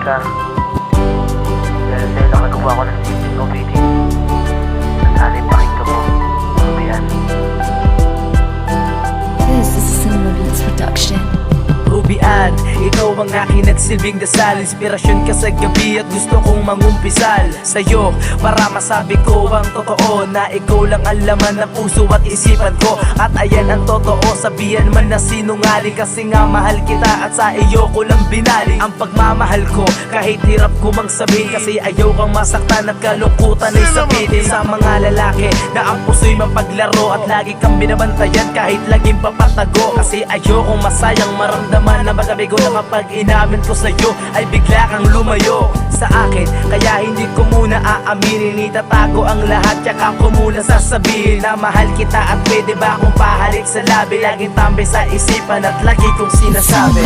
ka. Dahil sa'yo nakagawa ko ng singing o bitin. Sana'y pakinggan mo. Ruby Ann. This is a Cinema Beats production. Ruby Ann, ikaw ang aking nagsilbing dasal. Inspirasyon ka sa gabi at gusto kong mangumpisal sa'yo para masabi ko ang totoo, na ikaw lang ang laman ng puso at isipan ko. At ayan ang totoo, sabihan man na sinungaling, kasi nga mahal kita at sa iyo ko lang binaling ang pagmamahal ko. Kahit hirap ko mang sabihin, kasi ayaw kang masaktan at kalungkutan ay sabihin sa mga lalaki na ang puso'y mapaglaro at lagi kang binabantayan kahit laging papatago. Kasi ayaw kong masayang maramdaman na magabigo na kapag inamin ko sa'yo ay bigla kang lumayo sa akin. Kaya hindi ko muna aaminin, itatago ang lahat, tsaka ko muna sasabihin na mahal kita. At pwede ba akong pahalik sa labi, laging tambay sa isipan at lagi kong sinasabi.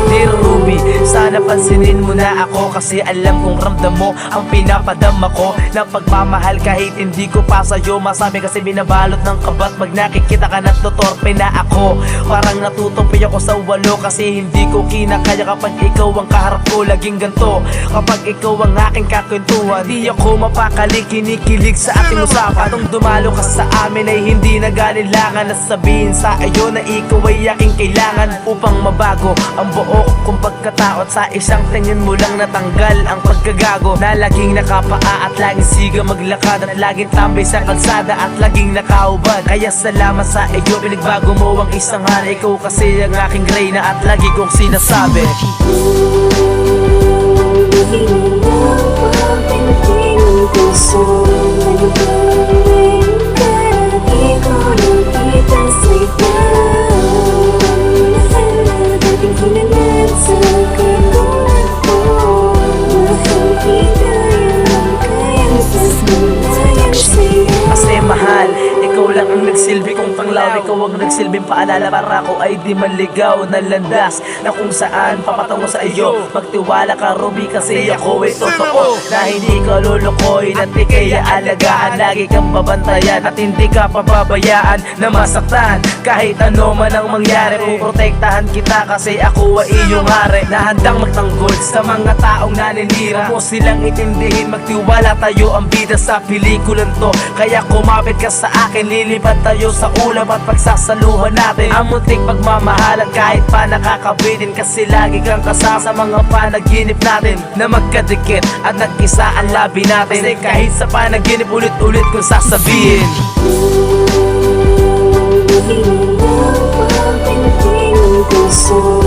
Dear Ruby, sana pansinin mo na ako, kasi alam kong ramdam mo ang pinapadama ko ng pagmamahal kahit hindi ko pa sa'yo masabi. Kasi binabalot ng kabat pag nakikita ka nagtotorpe na ako. Parang natutumpi ako sa walo, kasi hindi ko kinakaya kapag ikaw ang kaharap ko. Laging ganto kapag ikaw ang aking kakwentuhan, di ako mapakali, kinikilig sa ating usapan. Nung dumalo ka sa amin ay hindi nag-alilangan na sabihin sa iyo na ikaw ay aking kailangan upang mabago ang buo kong pagkatao. At sa isang tingin mo lang natanggal ang pagkagago, na laging nakapaa at laging siga maglakad at laging tambay sa kalsada at laging nakaubad. Kaya salamat sa iyo, pinagbago mo ang isang hari. Ikaw kasi ang aking reyna at lagi kong sinasabi. Kasi mahal, ikaw lang ang nagsilbi kong panglaw. Ikaw ang nagsilbing paalala para ako ay di manligaw na landas na kung saan papatungo sa iyo. Magtiwala ka Ruby, kasi ako ay totoo na hindi ka lulukoy at di kaya alagaan. Lagi kang babantayan at hindi ka pababayaan na masaktan. Kahit ano man ang mangyari, puprotektahan kita kasi ako ay iyong hari, na handang magtanggol sa mga taong naninira. Mo silang itindihin, magtiwala tayo ang bida sa pelikulan to. Kaya kumapit ka sa akin, lilipad tayo sa ulam at pagsasaluhan natin ang munting pagmamahalan kahit pa nakakabitin. Kasi lagi kang kasama sa mga panaginip natin na magkadikit at nag-isa ang labi natin. Kasi kahit sa panaginip ulit-ulit kong sasabihin, Puso